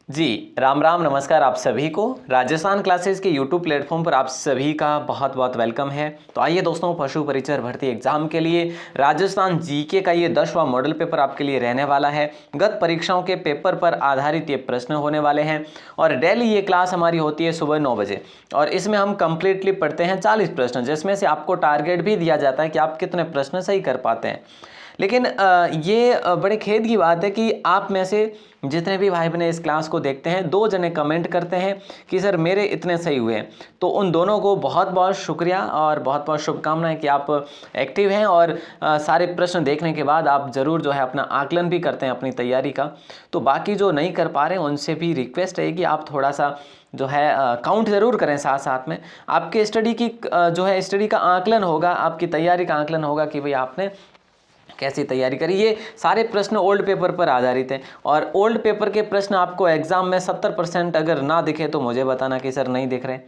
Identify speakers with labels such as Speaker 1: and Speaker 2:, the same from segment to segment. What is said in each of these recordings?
Speaker 1: जी, राम राम नमस्कार आप सभी को। राजस्थान क्लासेस के यूट्यूब प्लेटफॉर्म पर आप सभी का बहुत बहुत वेलकम है। तो आइए दोस्तों, पशु परिचर भर्ती एग्जाम के लिए राजस्थान जीके का ये 10वां मॉडल पेपर आपके लिए रहने वाला है। गत परीक्षाओं के पेपर पर आधारित ये प्रश्न होने वाले हैं और डेली ये क्लास हमारी होती है सुबह 9 बजे और इसमें हम कंप्लीटली पढ़ते हैं 40 प्रश्न, जिसमें से आपको टारगेट भी दिया जाता है कि आप कितने प्रश्न सही कर पाते हैं। लेकिन ये बड़े खेद की बात है कि आप में से जितने भी भाई बहन इस क्लास को देखते हैं, 2 जने कमेंट करते हैं कि सर मेरे इतने सही हुए हैं। तो उन दोनों को बहुत बहुत शुक्रिया और बहुत बहुत शुभकामनाएं कि आप एक्टिव हैं और सारे प्रश्न देखने के बाद आप ज़रूर जो है अपना आकलन भी करते हैं अपनी तैयारी का। तो बाकी जो नहीं कर पा रहे हैं उनसे भी रिक्वेस्ट है कि आप थोड़ा सा जो है काउंट ज़रूर करें। साथ साथ में आपके स्टडी की जो है स्टडी का आकलन होगा, आपकी तैयारी का आकलन होगा कि भाई आपने कैसी तैयारी करी। ये सारे प्रश्न ओल्ड पेपर पर आधारित हैं और ओल्ड पेपर के प्रश्न आपको एग्जाम में 70% अगर ना दिखे तो मुझे बताना कि सर नहीं दिख रहे।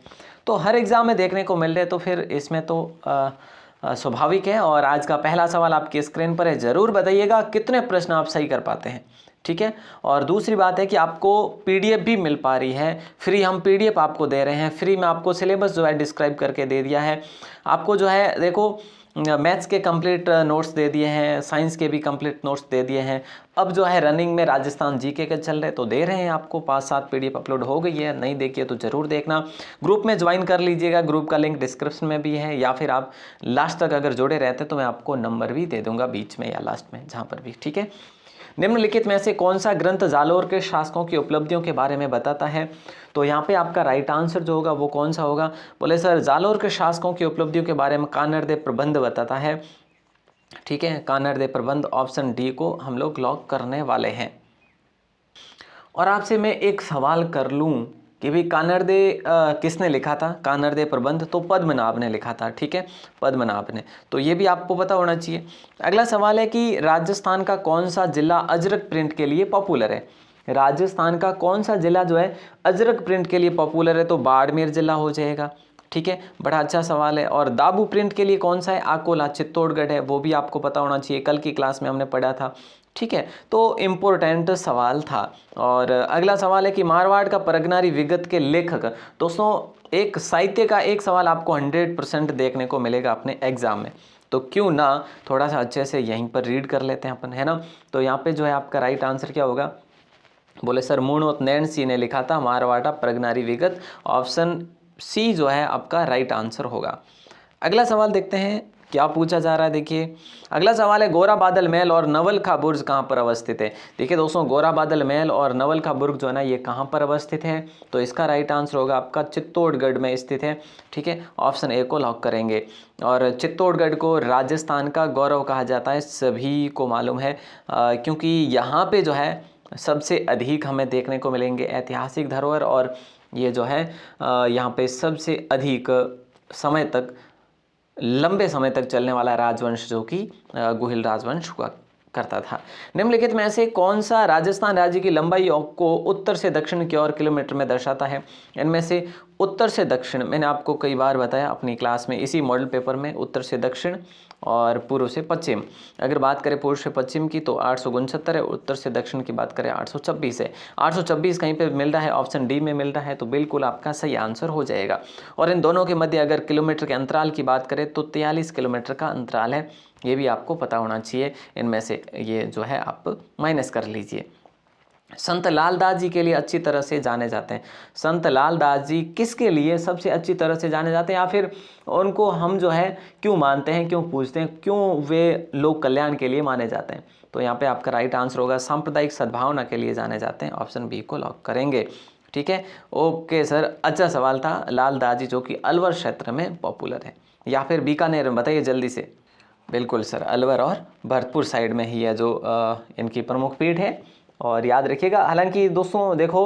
Speaker 1: तो हर एग्जाम में देखने को मिल रहे, तो फिर इसमें तो स्वाभाविक है। और आज का पहला सवाल आपकी स्क्रीन पर है, ज़रूर बताइएगा कितने प्रश्न आप सही कर पाते हैं। ठीक है। और दूसरी बात है कि आपको पीडीएफ भी मिल पा रही है, फ्री हम पीडीएफ आपको दे रहे हैं। फ्री में आपको सिलेबस जो है डिस्क्राइब करके दे दिया है। आपको जो है देखो, मैथ्स के कंप्लीट नोट्स दे दिए हैं, साइंस के भी कंप्लीट नोट्स दे दिए हैं। अब जो है रनिंग में राजस्थान जीके के चल रहे तो दे रहे हैं आपको 5-7 पीडीएफ अपलोड हो गई है। नहीं देखिए तो ज़रूर देखना। ग्रुप में ज्वाइन कर लीजिएगा, ग्रुप का लिंक डिस्क्रिप्शन में भी है, या फिर आप लास्ट तक अगर जुड़े रहते तो मैं आपको नंबर भी दे दूंगा बीच में या लास्ट में, जहाँ पर भी। ठीक है। निम्नलिखित में से कौन सा ग्रंथ जालोर के शासकों की उपलब्धियों के बारे में बताता है? तो यहाँ पे आपका राइट आंसर जो होगा वो कौन सा होगा? बोले सर जालोर के शासकों की उपलब्धियों के बारे में कानरदे प्रबंध बताता है। ठीक है, कानरदे प्रबंध ऑप्शन डी को हम लोग लॉक करने वाले हैं। और आपसे मैं एक सवाल कर लूँ कि भाई कानरदे किसने लिखा था? कानरदे प्रबंध तो पद्मनाभ ने लिखा था। ठीक है, पद्मनाभ ने, तो ये भी आपको पता होना चाहिए। अगला सवाल है कि राजस्थान का कौन सा जिला अजरक प्रिंट के लिए पॉपुलर है? राजस्थान का कौन सा जिला जो है अजरक प्रिंट के लिए पॉपुलर है? तो बाड़मेर जिला हो जाएगा। ठीक है, बड़ा अच्छा सवाल है। और दाबू प्रिंट के लिए कौन सा है? अकोला चित्तौड़गढ़ है, वो भी आपको पता होना चाहिए, कल की क्लास में हमने पढ़ा था। ठीक है, तो इम्पोर्टेंट सवाल था। और अगला सवाल है कि मारवाड़ का परगनारी विगत के लेखक। दोस्तों, एक साहित्य का एक सवाल आपको 100% देखने को मिलेगा अपने एग्जाम में, तो क्यों ना थोड़ा सा अच्छे से यहीं पर रीड कर लेते हैं अपन, है ना। तो यहाँ पे जो है आपका राइट आंसर क्या होगा? बोले सर मूणोत नैन सी ने लिखा था मारवाड़ा परगनारी विगत। ऑप्शन सी जो है आपका राइट आंसर होगा। अगला सवाल देखते हैं क्या पूछा जा रहा है। देखिए, अगला सवाल है गोरा बादल महल और नवल खा बुर्ज कहाँ पर अवस्थित है? देखिए दोस्तों, गोरा बादल महल और नवल खा बुर्ज जो है ना, ये कहाँ पर अवस्थित है? तो इसका राइट आंसर होगा आपका चित्तौड़गढ़ में स्थित है। ठीक है, ऑप्शन ए को लॉक करेंगे। और चित्तौड़गढ़ को राजस्थान का गौरव कहा जाता है, सभी को मालूम है, क्योंकि यहाँ पे जो है सबसे अधिक हमें देखने को मिलेंगे ऐतिहासिक धरोहर। और ये जो है यहाँ पे सबसे अधिक समय तक, लंबे समय तक चलने वाला राजवंश जो कि गुहिल राजवंश हुआ करता था। निम्नलिखित में से कौन सा राजस्थान राज्य की लंबाई को उत्तर से दक्षिण की ओर किलोमीटर में दर्शाता है? इनमें से उत्तर से दक्षिण मैंने आपको कई बार बताया अपनी क्लास में, इसी मॉडल पेपर में, उत्तर से दक्षिण और पूर्व से पश्चिम। अगर बात करें पूर्व से पश्चिम की तो 869 है, उत्तर से दक्षिण की बात करें 826 है। 826 कहीं पे मिल रहा है, ऑप्शन डी में मिल रहा है, तो बिल्कुल आपका सही आंसर हो जाएगा। और इन दोनों के मध्य अगर किलोमीटर के अंतराल की बात करें तो 43 किलोमीटर का अंतराल है, ये भी आपको पता होना चाहिए। इनमें से ये जो है आप माइनस कर लीजिए। संत लालदास जी के लिए अच्छी तरह से जाने जाते हैं। संत लालदास जी किसके लिए सबसे अच्छी तरह से जाने जाते हैं, या फिर उनको हम जो है क्यों मानते हैं, क्यों पूछते हैं, क्यों वे लोक कल्याण के लिए माने जाते हैं? तो यहाँ पे आपका राइट आंसर होगा सांप्रदायिक सद्भावना के लिए जाने जाते हैं। ऑप्शन बी को लॉक करेंगे। ठीक है, ओके सर, अच्छा सवाल था। लालदास जी जो कि अलवर क्षेत्र में पॉपुलर है, या फिर बीकानेर में, बताइए जल्दी से। बिल्कुल सर, अलवर और भरतपुर साइड में ही है जो इनकी प्रमुख पीठ है। और याद रखिएगा, हालांकि दोस्तों देखो,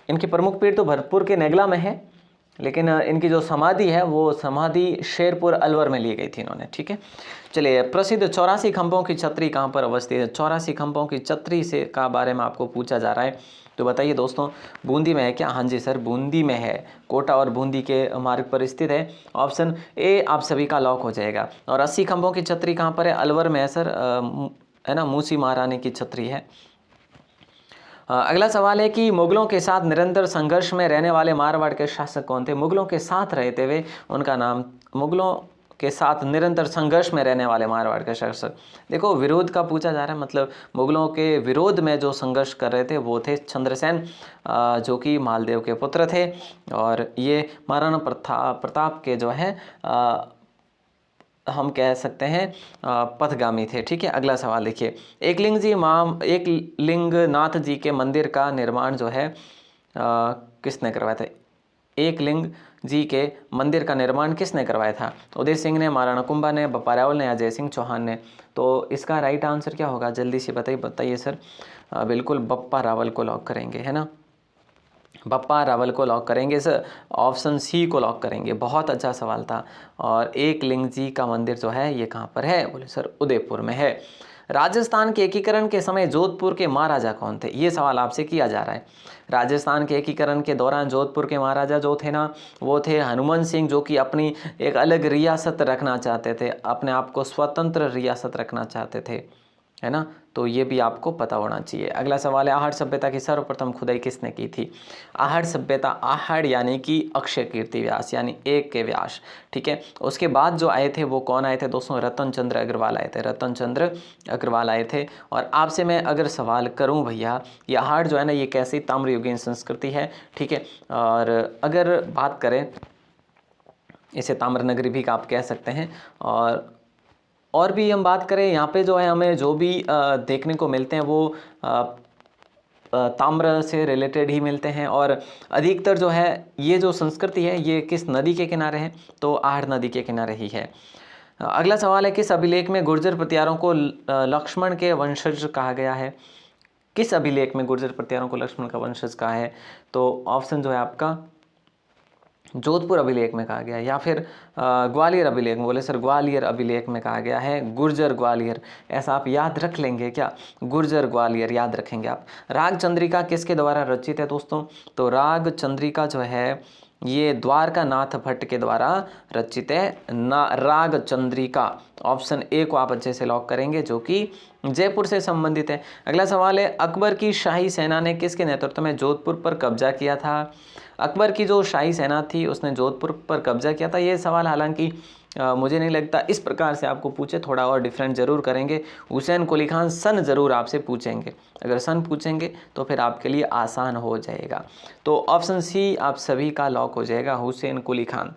Speaker 1: इनकी प्रमुख पीठ तो भरतपुर के नेगला में है, लेकिन इनकी जो समाधि है वो समाधि शेरपुर अलवर में ली गई थी इन्होंने। ठीक है, चलिए, प्रसिद्ध 84 खंभों की छतरी कहाँ पर अवस्थित है? 84 खंभों की छतरी से का बारे में आपको पूछा जा रहा है, तो बताइए दोस्तों, बूंदी में है क्या? हाँ जी सर, बूंदी में है, कोटा और बूंदी के मार्ग पर स्थित है। ऑप्शन ए आप सभी का लॉक हो जाएगा। और 80 खंभों की छतरी कहाँ पर है? अलवर में है सर, है ना, मूसी महारानी की छतरी है। अगला सवाल है कि मुगलों के साथ निरंतर संघर्ष में रहने वाले मारवाड़ के शासक कौन थे? मुगलों के साथ रहते हुए उनका नाम, मुगलों के साथ निरंतर संघर्ष में रहने वाले मारवाड़ के शासक, देखो विरोध का पूछा जा रहा है, मतलब मुगलों के विरोध में जो संघर्ष कर रहे थे वो थे चंद्रसेन, जो कि मालदेव के पुत्र थे, और ये महाराणा प्रताप के जो है हम कह सकते हैं पथगामी थे। ठीक है, अगला सवाल देखिए, एकलिंगनाथ जी के मंदिर का निर्माण जो है किसने करवाया था? एकलिंग जी के मंदिर का निर्माण किसने करवाया था? उदय सिंह ने, महाराणा कुंभा ने, बप्पा रावल ने या जय सिंह चौहान ने? तो इसका राइट आंसर क्या होगा? जल्दी से बताइए सर। बिल्कुल बप्पा रावल को लॉक करेंगे, है ना, बप्पा रावल को लॉक करेंगे सर, ऑप्शन सी को लॉक करेंगे। बहुत अच्छा सवाल था। और एकलिंग जी का मंदिर जो है ये कहाँ पर है? बोले सर उदयपुर में है। राजस्थान के एकीकरण के समय जोधपुर के महाराजा कौन थे? ये सवाल आपसे किया जा रहा है। राजस्थान के एकीकरण के दौरान जोधपुर के महाराजा जो थे ना, वो थे हनुमान सिंह, जो कि अपनी एक अलग रियासत रखना चाहते थे, अपने आप को स्वतंत्र रियासत रखना चाहते थे, है ना, तो ये भी आपको पता होना चाहिए। अगला सवाल है, आहड़ सभ्यता की सर्वप्रथम खुदाई किसने की थी? आहड़ सभ्यता, आहड़ यानी कि अक्षय कीर्ति व्यास, यानी एक के व्यास। ठीक है, उसके बाद जो आए थे वो कौन आए थे दोस्तों? रतन चंद्र अग्रवाल आए थे, रतन चंद्र अग्रवाल आए थे। और आपसे मैं अगर सवाल करूं भैया, ये आहड़ जो है ना ये कैसी ताम्रयुगीन संस्कृति है, ठीक है, और अगर बात करें इसे ताम्रनगरी भी आप कह सकते हैं। और भी हम बात करें यहाँ पे जो है हमें जो भी देखने को मिलते हैं वो ताम्र से रिलेटेड ही मिलते हैं। और अधिकतर जो है ये जो संस्कृति है ये किस नदी के किनारे है? तो आहड़ नदी के किनारे ही है। अगला सवाल है, किस अभिलेख में गुर्जर प्रतिहारों को लक्ष्मण के वंशज कहा गया है? किस अभिलेख में गुर्जर प्रतिहारों को लक्ष्मण का वंशज कहा है? तो ऑप्शन जो है आपका जोधपुर अभिलेख में कहा गया है, या फिर ग्वालियर अभिलेख में। बोले सर ग्वालियर अभिलेख में कहा गया है, गुर्जर ग्वालियर, ऐसा आप याद रख लेंगे क्या? गुर्जर ग्वालियर याद रखेंगे आप। राग चंद्रिका किसके द्वारा रचित है दोस्तों? तो राग चंद्रिका जो है ये द्वारका नाथ भट्ट के द्वारा रचित है राग चंद्रिका। ऑप्शन ए को आप अच्छे से लॉक करेंगे, जो कि जयपुर से संबंधित है। अगला सवाल है, अकबर की शाही सेना ने किसके नेतृत्व में जोधपुर पर कब्जा किया था? अकबर की जो शाही सेना थी उसने जोधपुर पर कब्जा किया था। ये सवाल हालांकि मुझे नहीं लगता इस प्रकार से आपको पूछे, थोड़ा और डिफरेंट जरूर करेंगे। हुसैन कुली खान सन जरूर आपसे पूछेंगे, अगर सन पूछेंगे तो फिर आपके लिए आसान हो जाएगा। तो ऑप्शन सी आप सभी का लॉक हो जाएगा, हुसैन कुली खान।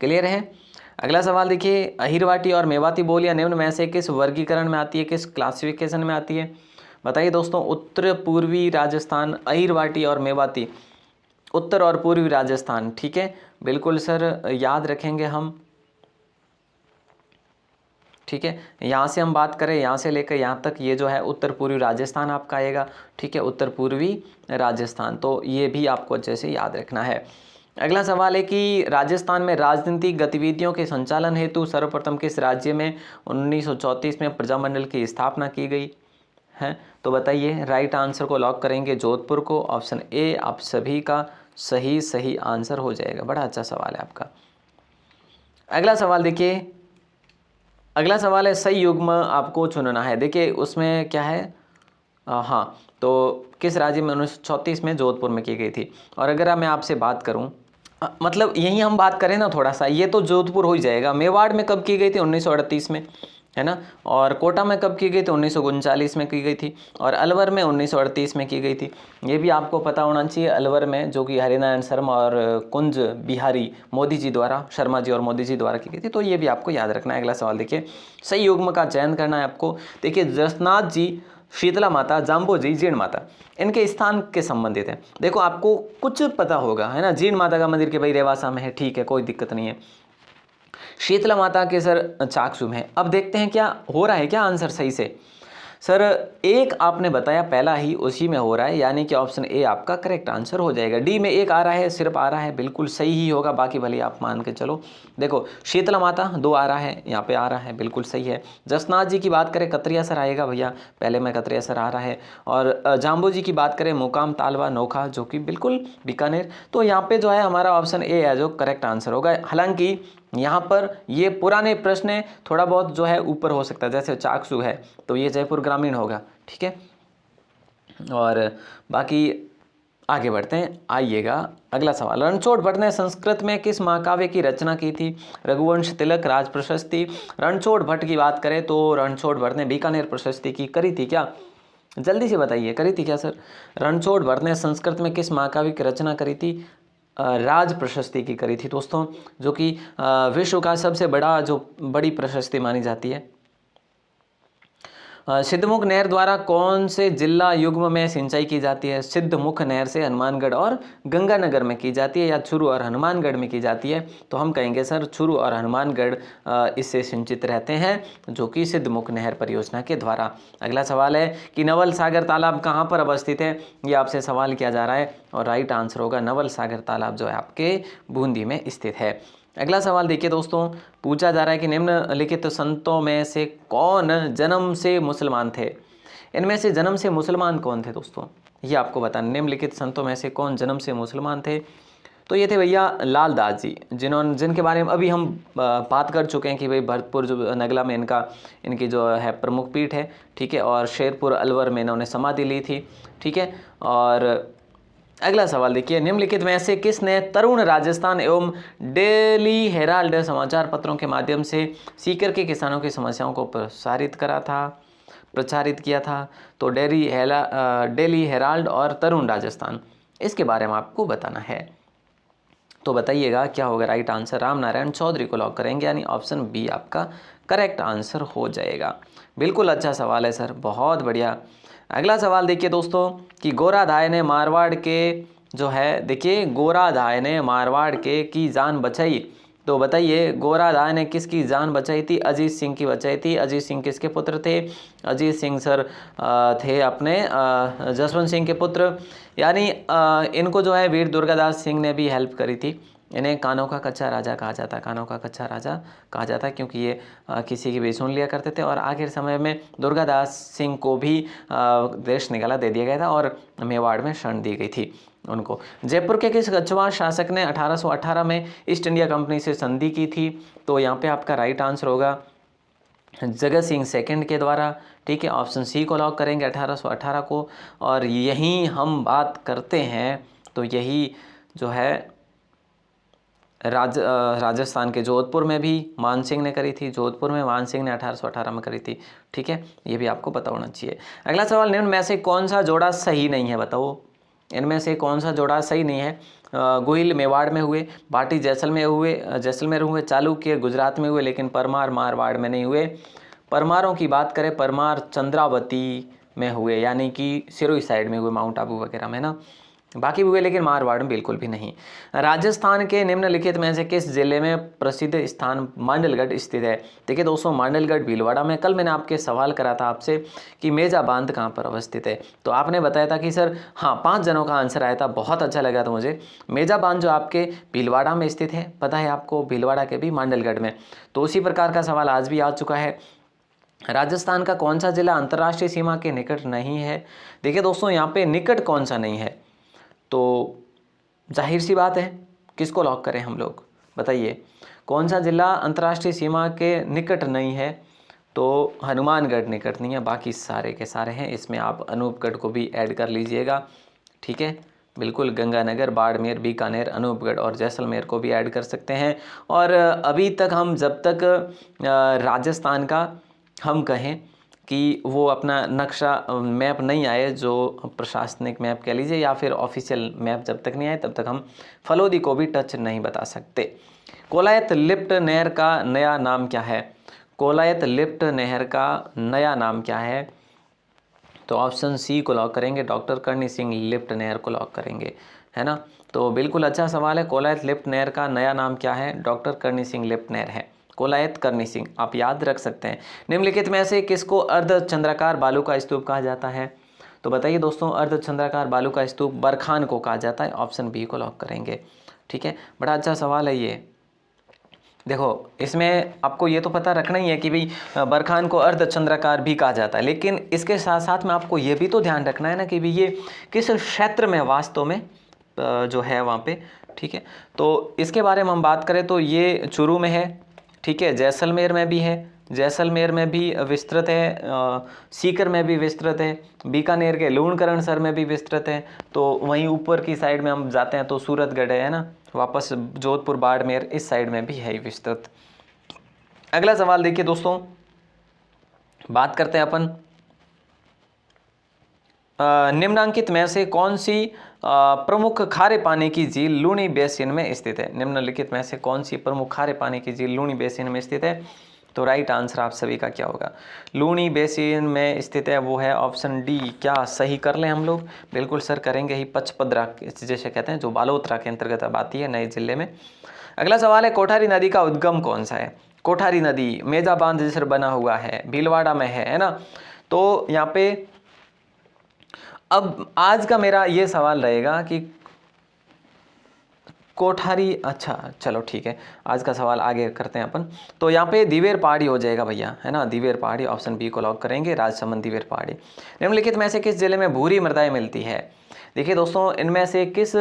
Speaker 1: क्लियर है? अगला सवाल देखिए, अहिरवाटी और मेवाती बोलियां निम्न में से किस वर्गीकरण में आती है, किस क्लासिफिकेशन में आती है? बताइए दोस्तों। उत्तर पूर्वी राजस्थान, अहिरवाटी और मेवाती, उत्तर और पूर्वी राजस्थान। ठीक है, बिल्कुल सर याद रखेंगे हम। ठीक है, यहाँ से हम बात करें, यहाँ से लेकर यहाँ तक ये जो है उत्तर पूर्वी राजस्थान आपका आएगा। ठीक है, उत्तर पूर्वी राजस्थान, तो ये भी आपको अच्छे से याद रखना है। अगला सवाल है कि राजस्थान में राजनीतिक गतिविधियों के संचालन हेतु सर्वप्रथम किस राज्य में 1934 में प्रजामंडल की स्थापना की गई है? तो बताइए, राइट आंसर को लॉक करेंगे जोधपुर को। ऑप्शन ए आप सभी का सही आंसर हो जाएगा। बड़ा अच्छा सवाल है आपका। अगला सवाल देखिए, अगला सवाल है सही युग्म आपको चुनना है। देखिए उसमें क्या है, हाँ, तो किस राज्य में 1934 में जोधपुर में की गई थी। और अगर मैं आपसे बात करूं, मतलब यही हम बात करें ना थोड़ा सा, ये तो जोधपुर हो ही जाएगा। मेवाड़ में कब की गई थी? 1938 में, है ना। और कोटा में कब की गई थी? 1939 में की गई थी। और अलवर में 1938 में की गई थी। ये भी आपको पता होना चाहिए। अलवर में जो कि हरिनारायण शर्मा और कुंज बिहारी मोदी जी द्वारा, शर्मा जी और मोदी जी द्वारा की गई थी। तो ये भी आपको याद रखना है। अगला सवाल देखिए, सही युग्म का चयन करना है आपको। देखिए जसनाथ जी, शीतला माता, जाम्बो जी, जीण माता, इनके स्थान के संबंधित है। देखो आपको कुछ पता होगा, है ना। जीण माता का मंदिर के भाई रेवासा में है, ठीक है, कोई दिक्कत नहीं है। शीतला माता के सर चाकसू में है। अब देखते हैं क्या हो रहा है, क्या आंसर सही से। सर एक आपने बताया पहला ही उसी में हो रहा है, यानी कि ऑप्शन ए आपका करेक्ट आंसर हो जाएगा। डी में एक आ रहा है, सिर्फ आ रहा है, बिल्कुल सही ही होगा, बाकी भले आप मान के चलो। देखो शीतला माता 2 आ रहा है, यहाँ पे आ रहा है, बिल्कुल सही है। जसनाथ जी की बात करें, कतरिया सर आएगा भैया, पहले में कतरिया सर आ रहा है। और जाम्बू जी की बात करें, मुकाम तालवा नोखा, जो कि बिल्कुल बीकानेर। तो यहाँ पे जो है हमारा ऑप्शन ए है जो करेक्ट आंसर होगा। हालांकि यहाँ पर ये पुराने प्रश्न थोड़ा बहुत जो है ऊपर हो सकता है, जैसे चाकसू है तो ये जयपुर ग्रामीण होगा, ठीक है। और बाकी आगे बढ़ते हैं। आइएगा अगला सवाल। रणछोड़ भट्ट ने संस्कृत में किस महाकाव्य की रचना की थी? रघुवंश, तिलक, राज प्रशस्ति। रणछोड़ भट्ट की बात करें तो रणछोड़ भट्ट ने बीकानेर प्रशस्ति की करी थी क्या? जल्दी से बताइए, करी थी क्या सर? रणछोड़ भट्ट ने संस्कृत में किस महाकाव्य की रचना करी थी? राज प्रशस्ति की करी थी दोस्तों, जो कि विश्व का सबसे बड़ी प्रशस्ति मानी जाती है। सिद्धमुख नहर द्वारा कौन से जिला युग्म में सिंचाई की जाती है? सिद्धमुख नहर से हनुमानगढ़ और गंगानगर में की जाती है या चुरू और हनुमानगढ़ में की जाती है? तो हम कहेंगे सर चुरू और हनुमानगढ़ इससे सिंचित रहते हैं, जो कि सिद्धमुख नहर परियोजना के द्वारा। अगला सवाल है कि नवल सागर तालाब कहाँ पर अवस्थित है? ये आपसे सवाल किया जा रहा है और राइट आंसर होगा नवल सागर तालाब जो है आपके बूंदी में स्थित है। अगला सवाल देखिए दोस्तों, पूछा जा रहा है कि निम्नलिखित संतों में से कौन जन्म से मुसलमान थे? इनमें से जन्म से मुसलमान कौन थे दोस्तों, ये आपको बताना। निम्नलिखित संतों में से कौन जन्म से मुसलमान थे? तो ये थे भैया लाल दास जी, जिनके बारे में अभी हम बात कर चुके हैं कि भाई भरतपुर जो नगला में इनकी जो है प्रमुख पीठ है, ठीक है, और शेरपुर अलवर में इन्होंने समाधि ली थी, ठीक है। और अगला सवाल देखिए, निम्नलिखित में से किसने तरुण राजस्थान एवं डेली हेराल्ड समाचार पत्रों के माध्यम से सीकर के किसानों की समस्याओं को प्रचारित किया था? तो डेली हेराल्ड और तरुण राजस्थान, इसके बारे में आपको बताना है। तो बताइएगा क्या होगा राइट आंसर? रामनारायण चौधरी को लॉक करेंगे, यानी ऑप्शन बी आपका करेक्ट आंसर हो जाएगा। बिल्कुल अच्छा सवाल है सर, बहुत बढ़िया। अगला सवाल देखिए दोस्तों कि गोराधाय ने मारवाड़ के जो है, देखिए गोराधाय ने मारवाड़ के की जान बचाई। तो बताइए गोराधाय ने किसकी जान बचाई थी? अजीत सिंह की बचाई थी। अजीत सिंह किसके पुत्र थे? अजीत सिंह सर थे अपने जसवंत सिंह के पुत्र, यानी इनको जो है वीर दुर्गादास सिंह ने भी हेल्प करी थी। इन्हें कानों का कच्चा राजा कहा जाता है, कानों का कच्चा राजा कहा जाता है, क्योंकि ये किसी की भी सुन लिया करते थे। और आखिर समय में दुर्गादास सिंह को भी देश निकाला दे दिया गया था और मेवाड़ में शरण दी गई थी उनको। जयपुर के किस गजवा शासक ने 1818 में ईस्ट इंडिया कंपनी से संधि की थी? तो यहाँ पे आपका राइट आंसर होगा जगत सिंह सेकंड के द्वारा, ठीक है। ऑप्शन सी को लॉक करेंगे 1818 को। और यही हम बात करते हैं तो यही जो है राजस्थान के जोधपुर में भी मान सिंह ने करी थी। जोधपुर में मान सिंह ने 1818 में करी थी, ठीक है, ये भी आपको पता होना चाहिए। अगला सवाल, निम्न में से कौन सा जोड़ा सही नहीं है? बताओ इनमें से कौन सा जोड़ा सही नहीं है? गोहिल मेवाड़ में हुए, भाटी जैसलमेर हुए, चालुक्य गुजरात में हुए, लेकिन परमार मारवाड़ में नहीं हुए। परमारों की बात करें, परमार चंद्रावती में हुए, यानी कि सिरोही साइड में हुए, माउंट आबू वगैरह में ना। बाकी भी हुए लेकिन मारवाड़ में बिल्कुल भी नहीं। राजस्थान के निम्नलिखित में से किस जिले में प्रसिद्ध स्थान मांडलगढ़ स्थित है? देखिए दोस्तों, मांडलगढ़ भीलवाड़ा में। कल मैंने आपके सवाल करा था आपसे कि मेजा बांध कहाँ पर अवस्थित है, तो आपने बताया था कि सर हाँ 5 जनों का आंसर आया था, बहुत अच्छा लगा था मुझे। मेजा बांध जो आपके भीलवाड़ा में स्थित है, पता है आपको, भीलवाड़ा के भी मांडलगढ़ में। तो उसी प्रकार का सवाल आज भी आ चुका है। राजस्थान का कौन सा जिला अंतर्राष्ट्रीय सीमा के निकट नहीं है? देखिए दोस्तों, यहाँ पे निकट कौन सा नहीं है, तो जाहिर सी बात है किसको लॉक करें हम लोग, बताइए कौन सा जिला अंतर्राष्ट्रीय सीमा के निकट नहीं है? तो हनुमानगढ़ निकट नहीं है, बाकी सारे के सारे हैं। इसमें आप अनूपगढ़ को भी ऐड कर लीजिएगा, ठीक है, बिल्कुल। गंगानगर, बाड़मेर, बीकानेर, अनूपगढ़ और जैसलमेर को भी ऐड कर सकते हैं। और अभी तक हम जब तक राजस्थान का हम कहें कि वो अपना नक्शा मैप नहीं आए, जो प्रशासनिक मैप कह लीजिए या फिर ऑफिशियल मैप जब तक नहीं आए, तब तक हम फलोदी को भी टच नहीं बता सकते। कोलायत लिफ्ट नहर का नया नाम क्या है? कोलायत लिफ्ट नहर का नया नाम क्या है? तो ऑप्शन सी को लॉक करेंगे, डॉक्टर करणी सिंह लिफ्ट नहर को लॉक करेंगे, है ना। तो बिल्कुल अच्छा सवाल है। कोलायत लिफ्ट नहर का नया नाम क्या है? डॉक्टर करणी सिंह लिफ्ट नहर है, कोलायत करणी सिंह, आप याद रख सकते हैं। निम्नलिखित में से किसको अर्धचंद्राकार बालू का स्तूप कहा जाता है? तो बताइए दोस्तों, अर्धचंद्राकार बालू का स्तूप बरखान को कहा जाता है। ऑप्शन बी को लॉक करेंगे, ठीक है। बड़ा अच्छा सवाल है ये। देखो इसमें आपको ये तो पता रखना ही है कि भाई बरखान को अर्धचंद्राकार भी कहा जाता है, लेकिन इसके साथ साथ में आपको ये भी तो ध्यान रखना है ना कि भाई ये किस क्षेत्र में वास्तव में जो है वहाँ पे, ठीक है। तो इसके बारे में हम बात करें तो ये चूरू में है, ठीक है, जैसलमेर में भी है, जैसलमेर में भी विस्तृत है, सीकर में भी विस्तृत है, बीकानेर के लूणकरणसर में भी विस्तृत है। तो वहीं ऊपर की साइड में हम जाते हैं तो सूरतगढ़ है ना, वापस जोधपुर बाड़मेर इस साइड में भी है विस्तृत। अगला सवाल देखिए दोस्तों, बात करते हैं अपन निम्नांकित में से कौन सी प्रमुख खारे पानी की झील लूनी बेसिन में स्थित है। निम्नलिखित में से कौन सी प्रमुख खारे पानी की झील लूनी बेसिन में स्थित है। तो राइट आंसर आप सभी का क्या होगा, लूनी बेसिन में स्थित है वो है ऑप्शन डी। क्या सही कर लें हम लोग, बिल्कुल सर करेंगे ही। पचपदरा जैसे कहते हैं, जो बालोतरा के अंतर्गत अब आती है नए जिले में। अगला सवाल है कोठारी नदी का उद्गम कौन सा है। कोठारी नदी मेजा बांध जिसर बना हुआ है, भीलवाड़ा में है ना। तो यहाँ पे अब आज का मेरा ये सवाल रहेगा कि कोठारी, अच्छा चलो ठीक है, आज का सवाल आगे करते हैं अपन। तो यहाँ पे दिवेर पहाड़ी हो जाएगा भैया, है ना, दिवेर पहाड़ी, ऑप्शन बी को लॉक करेंगे, राजसमंद दिवेर पहाड़ी। निम्नलिखित में से किस जिले में भूरी मृदाएं मिलती है। देखिए दोस्तों, इनमें से किस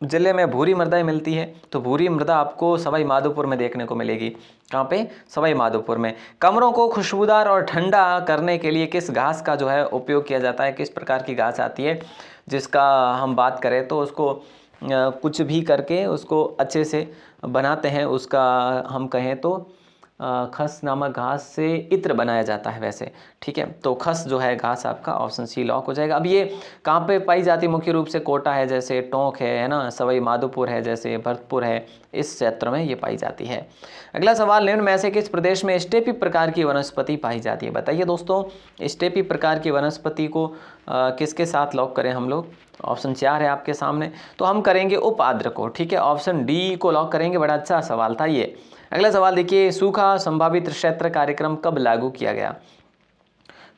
Speaker 1: जिले में भूरी मृदाएं मिलती है। तो भूरी मृदा आपको सवाई माधोपुर में देखने को मिलेगी। कहाँ पे, सवाई माधोपुर में। कमरों को खुशबूदार और ठंडा करने के लिए किस घास का जो है उपयोग किया जाता है, किस प्रकार की घास आती है जिसका हम बात करें तो उसको कुछ भी करके उसको अच्छे से बनाते हैं, उसका हम कहें तो खस नामक घास से इत्र बनाया जाता है वैसे, ठीक है। तो खस जो है घास आपका ऑप्शन सी लॉक हो जाएगा। अब ये कहाँ पे पाई जाती है, मुख्य रूप से कोटा है, जैसे टोंक है ना, सवाई माधोपुर है, जैसे भरतपुर है, इस क्षेत्र में ये पाई जाती है। अगला सवाल, निम्न में से किस प्रदेश में स्टेपी प्रकार की वनस्पति पाई जाती है। बताइए दोस्तों, स्टेपी प्रकार की वनस्पति को किसके साथ लॉक करें हम लोग। ऑप्शन 4 है आपके सामने, तो हम करेंगे उप आर्द्र को, ठीक है, ऑप्शन डी को लॉक करेंगे। बड़ा अच्छा सवाल था ये। अगला सवाल देखिए, सूखा संभावित क्षेत्र कार्यक्रम कब लागू किया गया।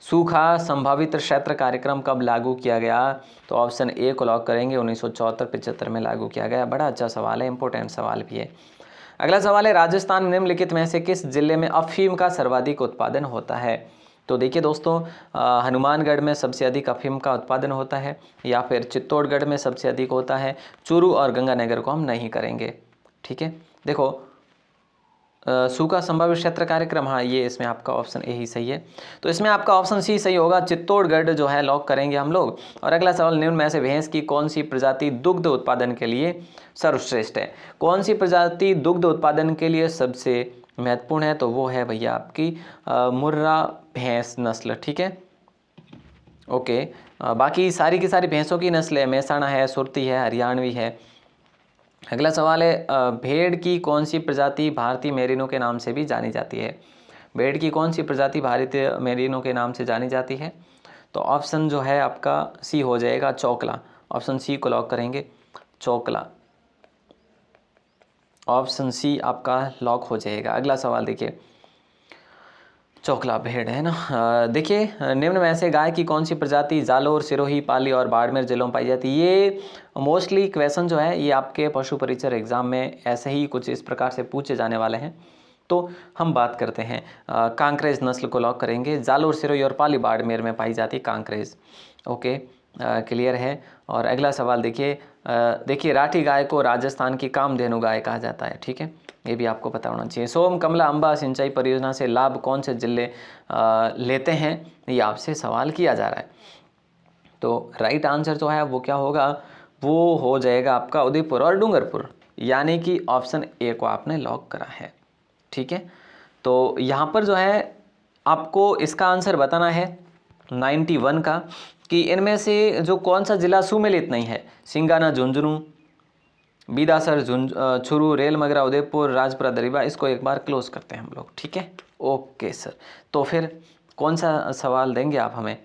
Speaker 1: सूखा संभावित क्षेत्र कार्यक्रम कब लागू किया गया। तो ऑप्शन ए को लॉक करेंगे, 1974-75 में लागू किया गया। बड़ा अच्छा सवाल है, इंपॉर्टेंट सवाल भी है। अगला सवाल है, राजस्थान निम्नलिखित में से किस जिले में अफीम का सर्वाधिक उत्पादन होता है। तो देखिए दोस्तों, हनुमानगढ़ में सबसे अधिक अफीम का उत्पादन होता है, या फिर चित्तौड़गढ़ में सबसे अधिक होता है। चूरू और गंगानगर को हम नहीं करेंगे, ठीक है। देखो सूखा संभावित क्षेत्र कार्यक्रम, हाँ ये इसमें आपका ऑप्शन ए ही सही है। तो इसमें आपका ऑप्शन सी सही होगा, चित्तौड़गढ़ जो है लॉक करेंगे हम लोग। और अगला सवाल, निम्न में से भैंस की कौन सी प्रजाति दुग्ध उत्पादन के लिए सर्वश्रेष्ठ है। कौन सी प्रजाति दुग्ध उत्पादन के लिए सबसे महत्वपूर्ण है। तो वो है भैया आपकी मुर्रा भैंस नस्ल, ठीक है, ओके। बाकी सारी की सारी भैंसों की नस्ल है, मेहसाणा है, सुरती है, हरियाणवी है। अगला सवाल है, भेड़ की कौन सी प्रजाति भारतीय मेरिनो के नाम से भी जानी जाती है। भेड़ की कौन सी प्रजाति भारतीय मेरिनो के नाम से जानी जाती है। तो ऑप्शन जो है आपका सी हो जाएगा, चौकला। ऑप्शन सी को लॉक करेंगे, चौकला, ऑप्शन सी आपका लॉक हो जाएगा। अगला सवाल देखिए, चौकला भेड़ है ना। देखिए निम्न में से गाय की कौन सी प्रजाति जालोर, सिरोही, पाली और बाड़मेर जिलों में पाई जाती है। ये मोस्टली क्वेश्चन जो है ये आपके पशु परिचर एग्जाम में ऐसे ही कुछ इस प्रकार से पूछे जाने वाले हैं। तो हम बात करते हैं कांकरेज नस्ल को लॉक करेंगे। जालोर, सिरोही और पाली बाड़मेर में पाई जाती कांकरेज, ओके, क्लियर है। और अगला सवाल देखिए राठी गाय को राजस्थान की कामधेनु गाय कहा जाता है, ठीक है, ये भी आपको पता होना चाहिए। सोम कमला अंबा सिंचाई परियोजना से लाभ कौन से जिले लेते हैं, ये आपसे सवाल किया जा रहा है। तो राइट आंसर जो है वो क्या होगा, वो हो जाएगा आपका उदयपुर और डूंगरपुर, यानी कि ऑप्शन ए को आपने लॉक करा है, ठीक है। तो यहाँ पर जो है आपको इसका आंसर बताना है 91 का, कि इनमें से जो कौन सा जिला सुमेलित नहीं है। सिंगाना, झुंझुनू, बीदासर, चूरू, रेल मगरा, उदयपुर, राजपुरा, दरीबा। इसको एक बार क्लोज करते हैं हम लोग, ठीक है, ओके सर। तो फिर कौन सा सवाल देंगे आप हमें।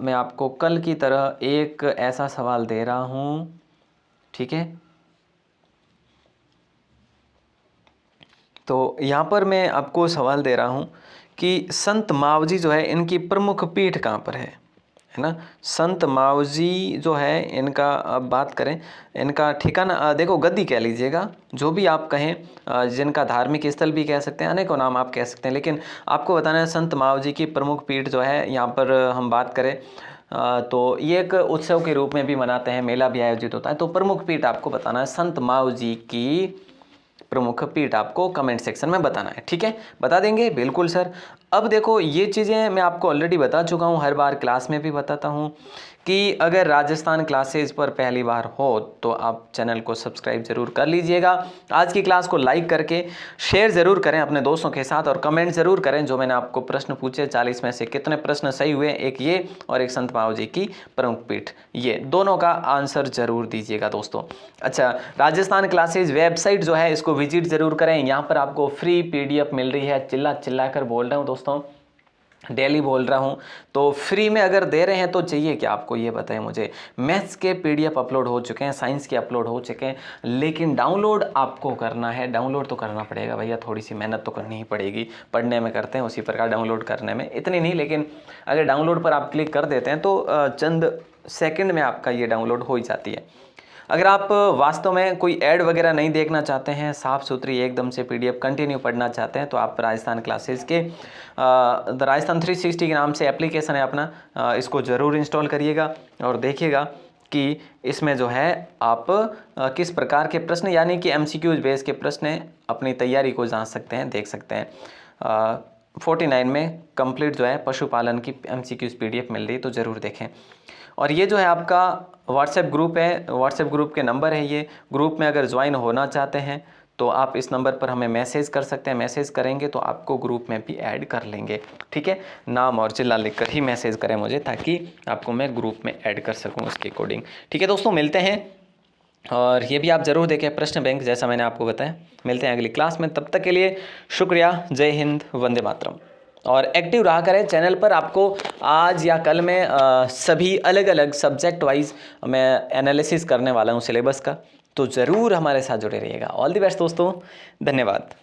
Speaker 1: मैं आपको कल की तरह एक ऐसा सवाल दे रहा हूँ, ठीक है। तो यहाँ पर मैं आपको सवाल दे रहा हूँ कि संत मावजी जो है इनकी प्रमुख पीठ कहाँ पर है ना। संत मावजी जो है इनका अब बात करें, इनका ठिकाना देखो गद्दी कह लीजिएगा, जो भी आप कहें, जिनका धार्मिक स्थल भी कह सकते हैं, अनेकों नाम आप कह सकते हैं, लेकिन आपको बताना है संत मावजी की प्रमुख पीठ जो है यहाँ पर हम बात करें तो ये एक उत्सव के रूप में भी मनाते हैं, मेला भी आयोजित होता है। तो प्रमुख पीठ आपको बताना है संत मावजी की प्रमुख पीठ आपको कमेंट सेक्शन में बताना है, ठीक है। बता देंगे, बिल्कुल सर। अब देखो ये चीज़ें मैं आपको ऑलरेडी बता चुका हूँ, हर बार क्लास में भी बताता हूँ कि अगर राजस्थान क्लासेस पर पहली बार हो तो आप चैनल को सब्सक्राइब ज़रूर कर लीजिएगा। आज की क्लास को लाइक करके शेयर ज़रूर करें अपने दोस्तों के साथ और कमेंट ज़रूर करें जो मैंने आपको प्रश्न पूछे 40 में से कितने प्रश्न सही हुए, एक ये और एक संत बाबू जी की प्रमुख पीठ, ये दोनों का आंसर ज़रूर दीजिएगा दोस्तों। अच्छा, राजस्थान क्लासेज वेबसाइट जो है इसको विजिट ज़रूर करें। यहाँ पर आपको फ्री PDF मिल रही है, चिल्ला चिल्ला कर बोल रहा हूँ दोस्तों, डेली बोल रहा हूँ, तो फ्री में अगर दे रहे हैं तो चाहिए क्या आपको, ये बताएं मुझे। मैथ्स के PDF अपलोड हो चुके हैं, साइंस के अपलोड हो चुके हैं, लेकिन डाउनलोड आपको करना है। डाउनलोड तो करना पड़ेगा भैया, थोड़ी सी मेहनत तो करनी ही पड़ेगी। पढ़ने में करते हैं उसी प्रकार डाउनलोड करने में इतनी नहीं, लेकिन अगर डाउनलोड पर आप क्लिक कर देते हैं तो चंद सेकंड में आपका ये डाउनलोड हो ही जाती है। अगर आप वास्तव में कोई ऐड वगैरह नहीं देखना चाहते हैं, साफ़ सुथरी एकदम से PDF कंटिन्यू पढ़ना चाहते हैं, तो आप राजस्थान क्लासेस के द राजस्थान 360 के नाम से एप्लीकेशन है अपना, इसको ज़रूर इंस्टॉल करिएगा और देखिएगा कि इसमें जो है आप किस प्रकार के प्रश्न यानी कि MCQs बेस के प्रश्न अपनी तैयारी को जांच सकते हैं, देख सकते हैं। 49 में कंप्लीट जो है पशुपालन की MCQs PDF मिल रही है, तो ज़रूर देखें। और ये जो है आपका व्हाट्सएप ग्रुप है, व्हाट्सएप ग्रुप के नंबर है, ये ग्रुप में अगर ज्वाइन होना चाहते हैं तो आप इस नंबर पर हमें मैसेज कर सकते हैं। मैसेज करेंगे तो आपको ग्रुप में भी ऐड कर लेंगे, ठीक है। नाम और जिला लिखकर ही मैसेज करें मुझे, ताकि आपको मैं ग्रुप में ऐड कर सकूं उसके अकॉर्डिंग, ठीक है दोस्तों। मिलते हैं, और ये भी आप ज़रूर देखें प्रश्न बैंक जैसा मैंने आपको बताया। मिलते हैं अगली क्लास में, तब तक के लिए शुक्रिया। जय हिंद, वंदे मातरम। और एक्टिव रहा करें चैनल पर, आपको आज या कल में सभी अलग अलग सब्जेक्ट वाइज मैं एनालिसिस करने वाला हूं सिलेबस का, तो ज़रूर हमारे साथ जुड़े रहिएगा। ऑल द बेस्ट दोस्तों, धन्यवाद।